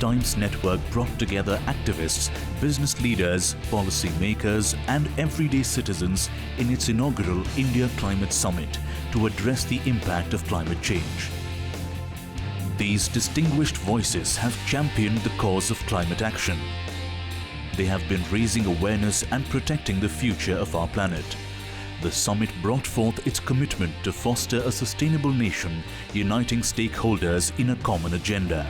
Times network brought together activists, business leaders, policy makers and everyday citizens in its inaugural India Climate Summit to address the impact of climate change. These distinguished voices have championed the cause of climate action. They have been raising awareness and protecting the future of our planet. The summit brought forth its commitment to foster a sustainable nation, uniting stakeholders in a common agenda.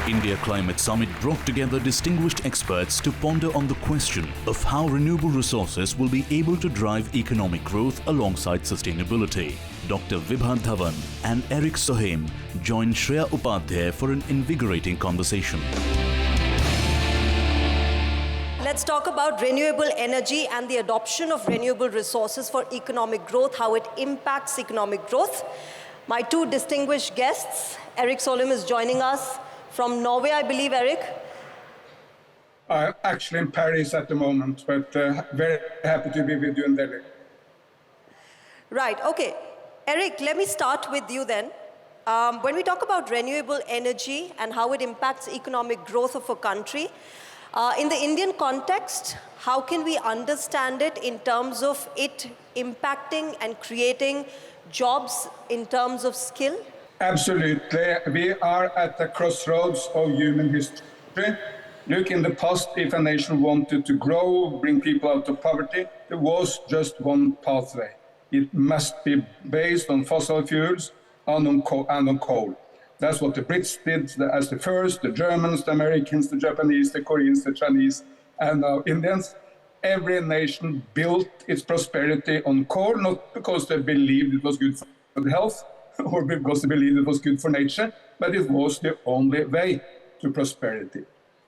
India Climate Summit brought together distinguished experts to ponder on the question of how renewable resources will be able to drive economic growth alongside sustainability. Dr. Vibha Dhawan and Erik Solheim joined Shreya Upadhyay for an invigorating conversation. Let's talk about renewable energy and the adoption of renewable resources for economic growth, how it impacts economic growth. My two distinguished guests, Erik Solheim is joining us from Norway, I believe, Erik. I'm actually in Paris at the moment, but very happy to be with you in Delhi. Right, okay. Erik, let me start with you then. When we talk about renewable energy and how it impacts economic growth of a country, in the Indian context, how can we understand it in terms of it impacting and creating jobs in terms of skill? Absolutely. We are at the crossroads of human history. Look, in the past, if a nation wanted to grow, bring people out of poverty, there was just one pathway. It must be based on fossil fuels and on coal. That's what the Brits did as the first, the Germans, the Americans, the Japanese, the Koreans, the Chinese, and now Indians. Every nation built its prosperity on coal, not because they believed it was good for the health or because they believed it was good for nature, but it was the only way to prosperity.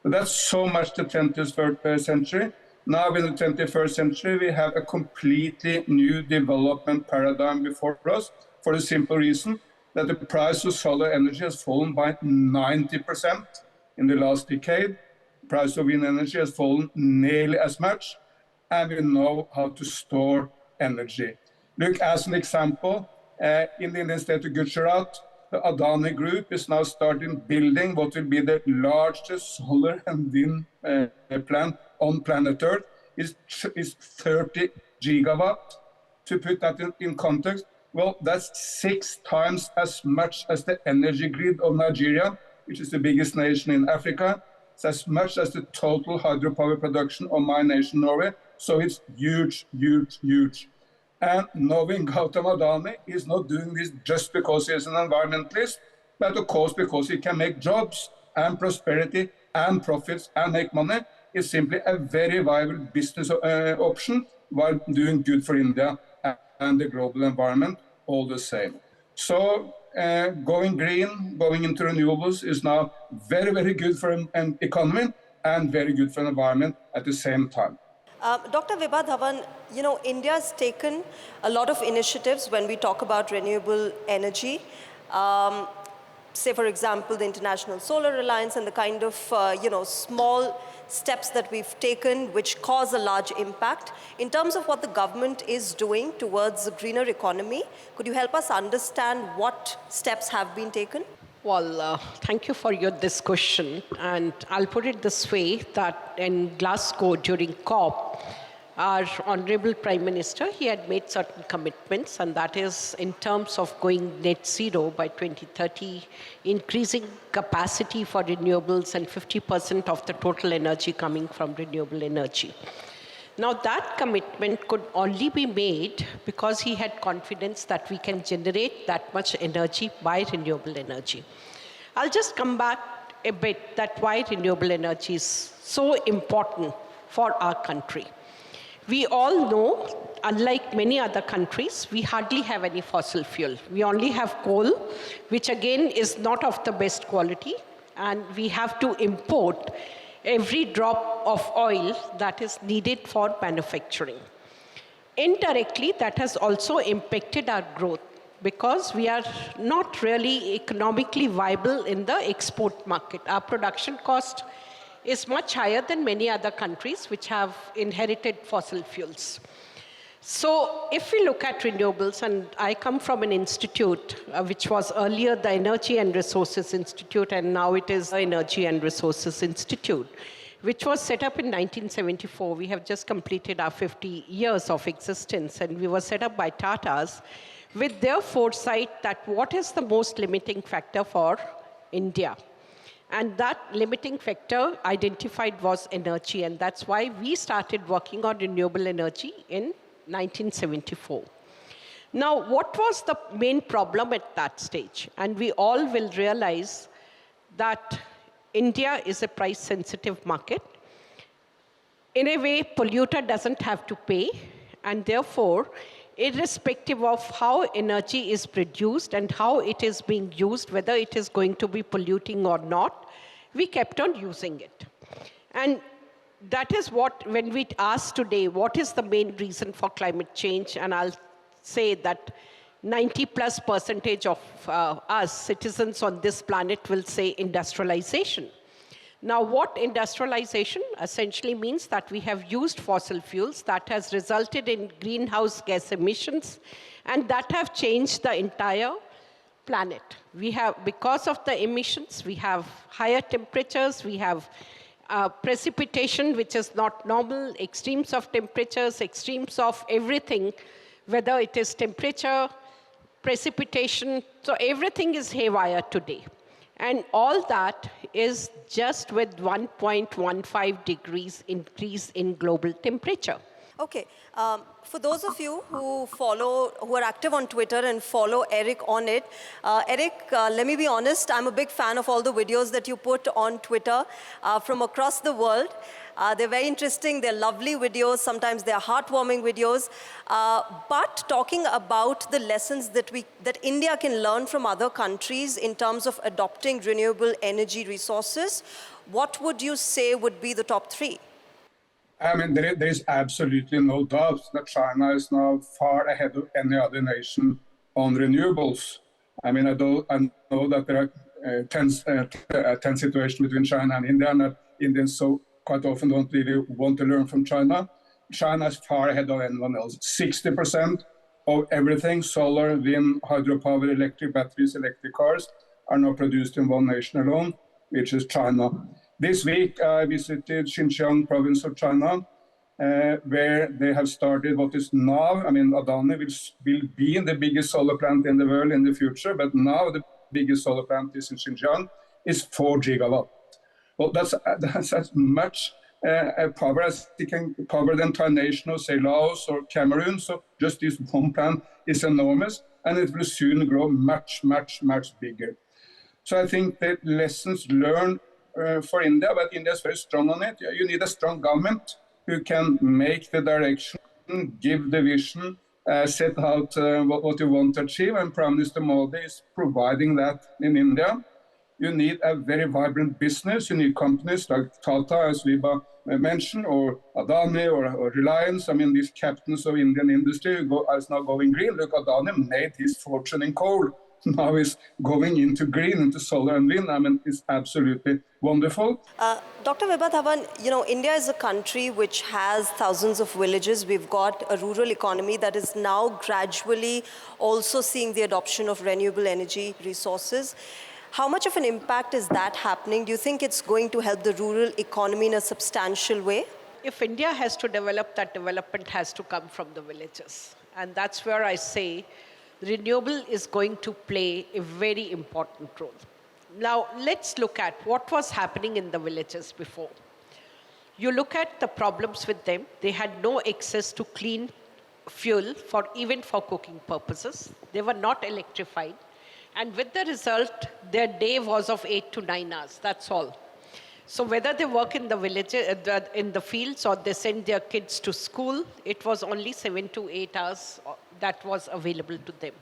So that's so much the 20th century. Now in the 21st century, we have a completely new development paradigm before us for the simple reason that the price of solar energy has fallen by 90% in the last decade. The price of wind energy has fallen nearly as much, and we know how to store energy. Look, as an example, in the Indian state of Gujarat, the Adani Group is now starting building what will be the largest solar and wind plant on planet Earth. Is 30 gigawatt. To put that in context, well, that's 6 times as much as the energy grid of Nigeria, which is the biggest nation in Africa. It's as much as the total hydropower production of my nation, Norway. So it's huge, huge, huge. And knowing Gautam Adani is not doing this just because he is an environmentalist, but of course because he can make jobs and prosperity and profits and make money. It's simply a very viable business option while doing good for India and the global environment all the same. So going green, going into renewables is now very, very good for an economy and very good for the environment at the same time. Dr. Vibha Dhawan, you know, India has taken a lot of initiatives when we talk about renewable energy. Say, for example, the International Solar Alliance and the kind of, small steps that we've taken which cause a large impact. In terms of what the government is doing towards a greener economy, could you help us understand what steps have been taken? Well, thank you for this question. And I'll put it this way, that in Glasgow during COP, our Honorable Prime Minister, he had made certain commitments, and that is in terms of going net zero by 2030, increasing capacity for renewables and 50% of the total energy coming from renewable energy. Now that commitment could only be made because he had confidence that we can generate that much energy by renewable energy. I'll just come back a bit that why renewable energy is so important for our country. We all know, unlike many other countries, we hardly have any fossil fuel. We only have coal, which again is not of the best quality, and we have to import every drop of oil that is needed for manufacturing. Indirectly, that has also impacted our growth because we are not really economically viable in the export market. Our production cost is much higher than many other countries which have inherited fossil fuels. So if we look at renewables, and I come from an institute which was earlier the Energy and Resources Institute, and now it is the Energy and Resources Institute, which was set up in 1974. We have just completed our 50 years of existence, and we were set up by Tatas with their foresight that what is the most limiting factor for India. And that limiting factor identified was energy, and that's why we started working on renewable energy in 1974. Now, what was the main problem at that stage? And we all will realize that India is a price-sensitive market. In a way, polluter doesn't have to pay, and therefore, irrespective of how energy is produced and how it is being used, whether it is going to be polluting or not, we kept on using it. And that is what, when we ask today, what is the main reason for climate change? And I'll say that 90+% of us citizens on this planet will say industrialization. Now, what industrialization essentially means that we have used fossil fuels that has resulted in greenhouse gas emissions, and that have changed the entire planet. We have, because of the emissions, we have higher temperatures, we have precipitation which is not normal, extremes of temperatures, extremes of everything, whether it is temperature, precipitation, so everything is haywire today. And all that is just with 1.15 degrees increase in global temperature. Okay, for those of you who are active on Twitter and follow Erik on it, Erik, let me be honest, I'm a big fan of all the videos that you put on Twitter from across the world. They're very interesting, they're lovely videos, sometimes they're heartwarming videos. But talking about the lessons that India can learn from other countries in terms of adopting renewable energy resources, what would you say would be the top 3? I mean, there is absolutely no doubt that China is now far ahead of any other nation on renewables. I mean, I know that there are tense situations between China and India, and that Indians so quite often don't really want to learn from China. China is far ahead of anyone else. 60% of everything, solar, wind, hydropower, electric batteries, electric cars, are now produced in one nation alone, which is China. This week, I visited Xinjiang province of China, where they have started what is now, I mean, Adani will be the biggest solar plant in the world in the future, but now the biggest solar plant is in Xinjiang, is 4 gigawatt. Well, that's as much power as it can cover the entire nation of, say, Laos or Cameroon. So just this one plant is enormous, and it will soon grow much, much, much bigger. So I think the lessons learned for India, but India is very strong on it. You need a strong government who can make the direction, give the vision, set out what you want to achieve, and Prime Minister Modi is providing that in India. You need a very vibrant business. You need companies like Tata, as Vibha mentioned, or Adani, or Reliance. I mean, these captains of Indian industry is now going green. Look, Adani made his fortune in coal. Now is going into green, into solar and wind. I mean, it's absolutely wonderful. Dr. Vibha Dhawan, you know, India is a country which has thousands of villages. We've got a rural economy that is now gradually also seeing the adoption of renewable energy resources. How much of an impact is that happening? Do you think it's going to help the rural economy in a substantial way? If India has to develop, that development has to come from the villages. And that's where I say renewable is going to play a very important role. Now, let's look at what was happening in the villages before. You look at the problems with them. They had no access to clean fuel even for cooking purposes. They were not electrified. And with the result, their day was of 8 to 9 hours, that's all. So whether they work in the villages, in the fields, or they send their kids to school, it was only 7 to 8 hours that was available to them.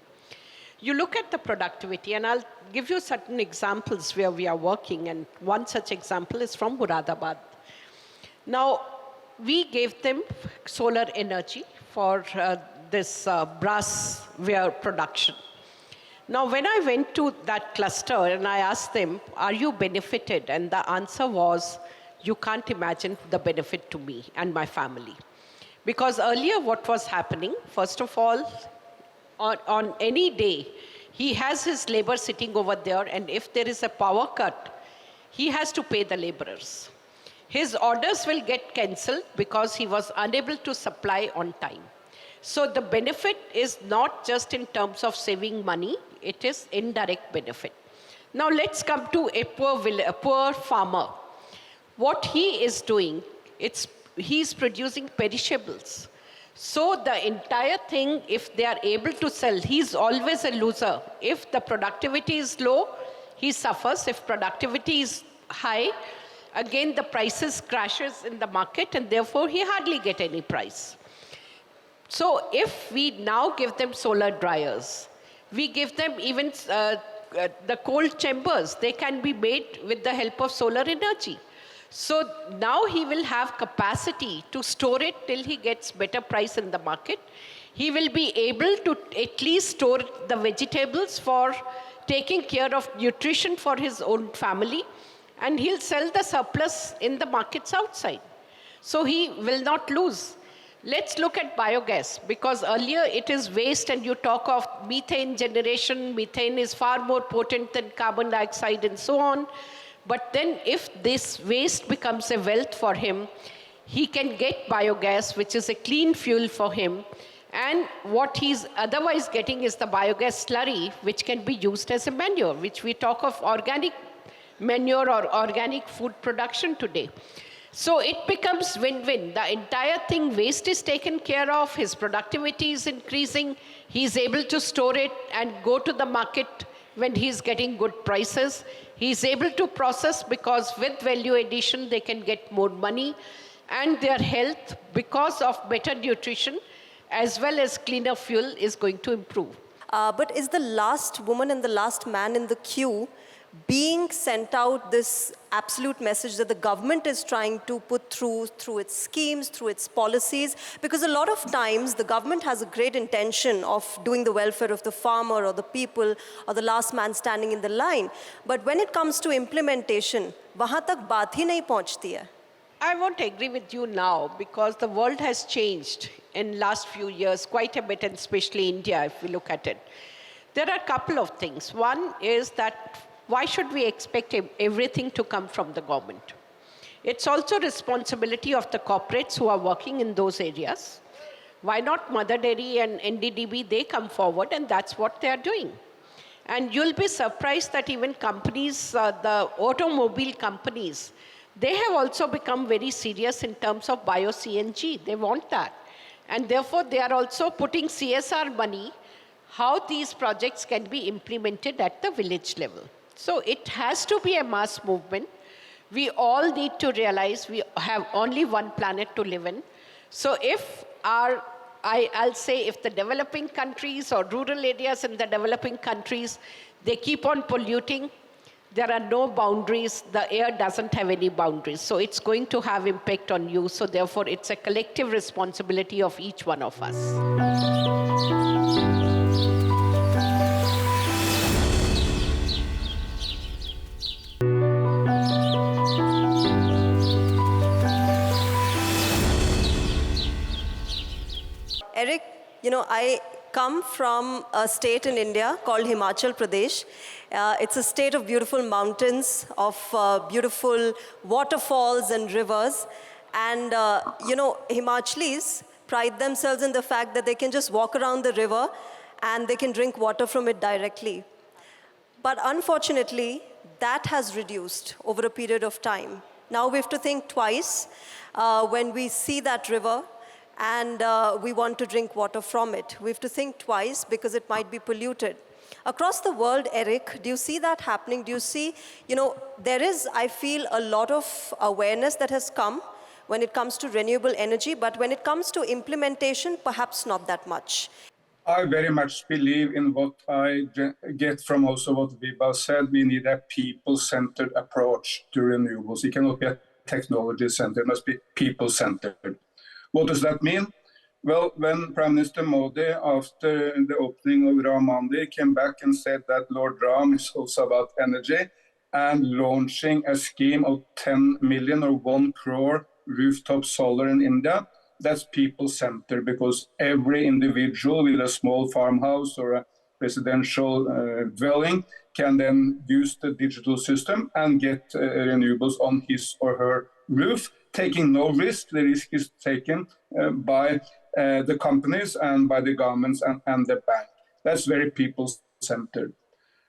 You look at the productivity, and I'll give you certain examples where we are working, and one such example is from Muradabad. Now, we gave them solar energy for this brassware production. Now, when I went to that cluster and I asked them, are you benefited? And the answer was, you can't imagine the benefit to me and my family. Because earlier what was happening, first of all, on any day, he has his labor sitting over there, and if there is a power cut, he has to pay the laborers. His orders will get cancelled because he was unable to supply on time. So the benefit is not just in terms of saving money, it is indirect benefit. Now let's come to a poor farmer. What he is doing, he's producing perishables. So the entire thing, if they are able to sell, he's always a loser. If the productivity is low, he suffers. If productivity is high, again the prices crashes in the market, and therefore he hardly get any price. So if we now give them solar dryers, we give them even the cold chambers, they can be made with the help of solar energy. So now he will have capacity to store it till he gets better price in the market. He will be able to at least store the vegetables for taking care of nutrition for his own family, and he'll sell the surplus in the markets outside. So he will not lose. Let's look at biogas, because earlier it is waste, and you talk of methane generation. Methane is far more potent than carbon dioxide and so on. But then if this waste becomes a wealth for him, he can get biogas, which is a clean fuel for him. And what he's otherwise getting is the biogas slurry, which can be used as a manure, which we talk of organic manure or organic food production today. So it becomes win-win. The entire thing, waste is taken care of, his productivity is increasing, he's able to store it and go to the market when he's getting good prices. He's able to process, because with value addition, they can get more money, and their health, because of better nutrition, as well as cleaner fuel, is going to improve. But is the last woman and the last man in the queue being sent out this absolute message that the government is trying to put through its schemes, through its policies? Because a lot of times the government has a great intention of doing the welfare of the farmer or the people or the last man standing in the line. But when it comes to implementation, wahan tak baat hi nahi pahunchti hai. I won't agree with you now, because the world has changed in last few years quite a bit, and especially India, if we look at it. There are a couple of things. One is that why should we expect everything to come from the government? It's also responsibility of the corporates who are working in those areas. Why not Mother Dairy and NDDB, they come forward, and that's what they are doing. And you'll be surprised that even companies, the automobile companies, they have also become very serious in terms of bio-CNG. They want that. And therefore, they are also putting CSR money, how these projects can be implemented at the village level. So it has to be a mass movement. We all need to realize we have only one planet to live in. So if I'll say if the developing countries or rural areas in the developing countries, they keep on polluting, there are no boundaries, the air doesn't have any boundaries. So it's going to have impact on you. So therefore, it's a collective responsibility of each one of us. Erik, I come from a state in India called Himachal Pradesh. It's a state of beautiful mountains, of beautiful waterfalls and rivers. And, Himachalis pride themselves in the fact that they can just walk around the river and they can drink water from it directly. But unfortunately, that has reduced over a period of time. Now we have to think twice when we see that river and we want to drink water from it. We have to think twice because it might be polluted. Across the world, Erik, do you see that happening? Do you see, there is, I feel, a lot of awareness that has come when it comes to renewable energy, but when it comes to implementation, perhaps not that much. I very much believe in what I get from also what Vibha said. We need a people-centered approach to renewables. It cannot be a technology-centered, it must be people-centered. What does that mean? Well, when Prime Minister Modi, after the opening of Ram Mandir, came back and said that Lord Ram is also about energy and launching a scheme of 10 million or 1 crore rooftop solar in India, that's people-centered, because every individual with a small farmhouse or a residential dwelling can then use the digital system and get renewables on his or her roof, taking no risk. The risk is taken by the companies and by the governments and the bank. That's very people-centered.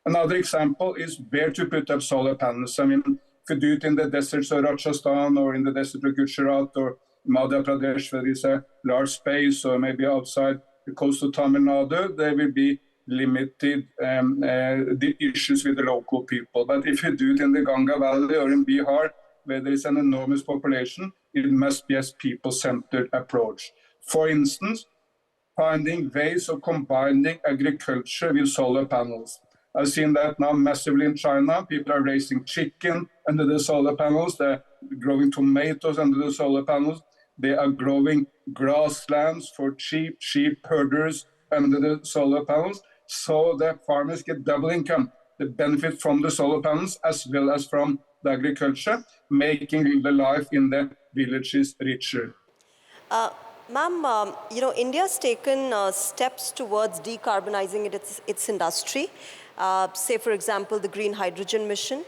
Another example is where to put up solar panels. I mean, if you do it in the deserts of Rajasthan or in the desert of Gujarat or Madhya Pradesh, where there is a large space, or maybe outside the coast of Tamil Nadu, there will be limited the issues with the local people. But if you do it in the Ganga Valley or in Bihar, where there is an enormous population, it must be a people-centered approach. For instance, finding ways of combining agriculture with solar panels. I've seen that now massively in China. People are raising chicken under the solar panels. They're growing tomatoes under the solar panels. They are growing grasslands for sheep herders under the solar panels. So the farmers get double income. They benefit from the solar panels as well as from the agriculture, making the life in the villages richer. Ma'am, India's taken steps towards decarbonizing its industry. Say, for example, the green hydrogen mission.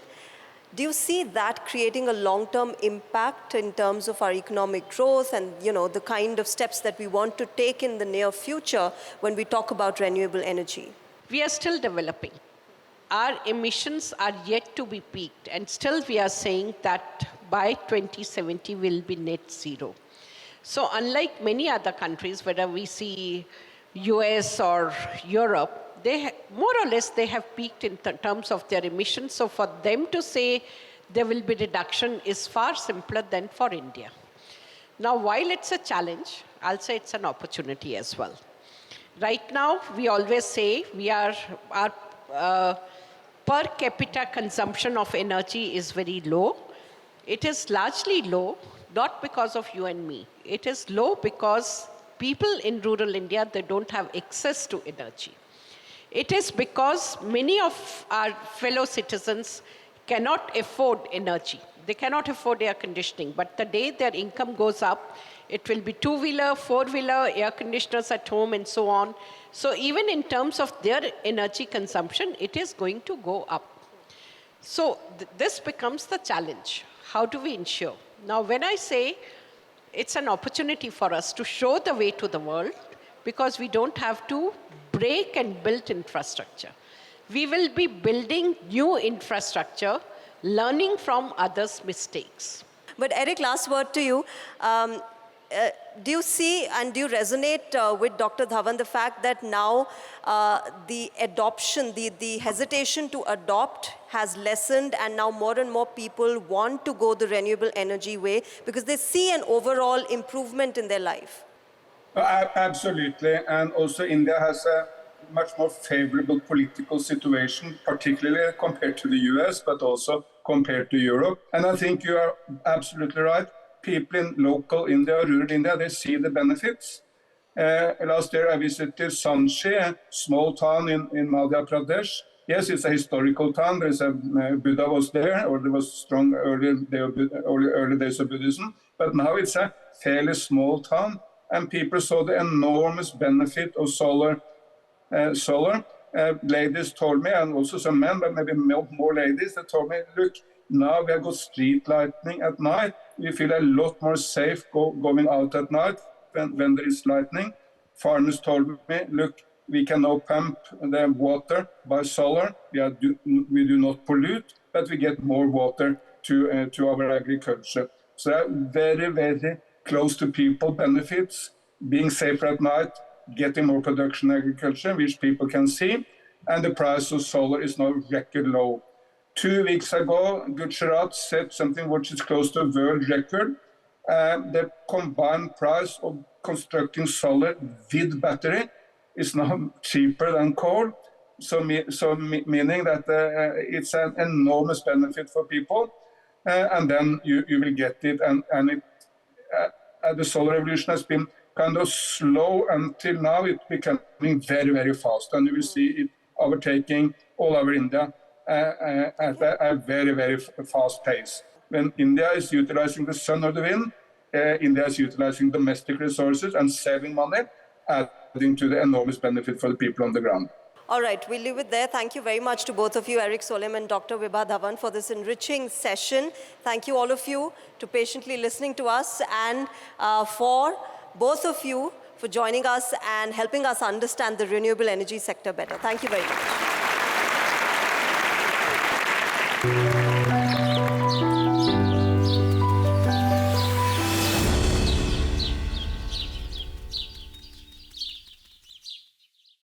Do you see that creating a long-term impact in terms of our economic growth and, the kind of steps that we want to take in the near future when we talk about renewable energy? We are still developing. Our emissions are yet to be peaked, and still we are saying that by 2070 we'll be net zero. So unlike many other countries, whether we see US or Europe, more or less they have peaked in terms of their emissions. So for them to say there will be reduction is far simpler than for India. Now, while it's a challenge, I'll say it's an opportunity as well. Right now, we always say our per capita consumption of energy is very low. It is largely low, not because of you and me. It is low because people in rural India, they don't have access to energy. It is because many of our fellow citizens cannot afford energy. They cannot afford air conditioning. But the day their income goes up, it will be two-wheeler, four-wheeler, air conditioners at home, and so on. So even in terms of their energy consumption, it is going to go up. So this becomes the challenge. How do we ensure? Now, when I say it's an opportunity for us to show the way to the world, because we don't have to break and build infrastructure. We will be building new infrastructure, learning from others' mistakes. But Erik, last word to you. Do you see and do you resonate with Dr. Dhawan the fact that now the adoption, the hesitation to adopt has lessened, and now more and more people want to go the renewable energy way because they see an overall improvement in their life? Absolutely. And also India has a much more favorable political situation, particularly compared to the US, but also compared to Europe. And I think you are absolutely right. People in local India, rural India, they see the benefits. Last year I visited Sanchi, a small town in Madhya Pradesh. Yes, it's a historical town. There's a Buddha was there, or there was strong early days of Buddhism. But now it's a fairly small town, and people saw the enormous benefit of solar. Ladies told me, and also some men, but maybe more ladies, that told me, look, now we have got street lighting at night. We feel a lot more safe going out at night when there is lightning. Farmers told me, look, we can now pump the water by solar. We do not pollute, but we get more water to our agriculture. So very, very close to people benefits, being safer at night, getting more production agriculture, which people can see, and the price of solar is now record low. 2 weeks ago, Gujarat set something which is close to a world record. The combined price of constructing solar with battery is now cheaper than coal. So meaning that it's an enormous benefit for people, and then you will get it. And the solar revolution has been kind of slow until now. It's becoming very, very fast, and you will see it overtaking all over India at a very, very fast pace. When India is utilizing the sun or the wind, India is utilizing domestic resources and saving money, adding to the enormous benefit for the people on the ground. All right, we'll leave it there. Thank you very much to both of you, Erik Solheim and Dr. Vibha Dhawan, for this enriching session. Thank you all of you to patiently listening to us, and for both of you for joining us and helping us understand the renewable energy sector better. Thank you very much.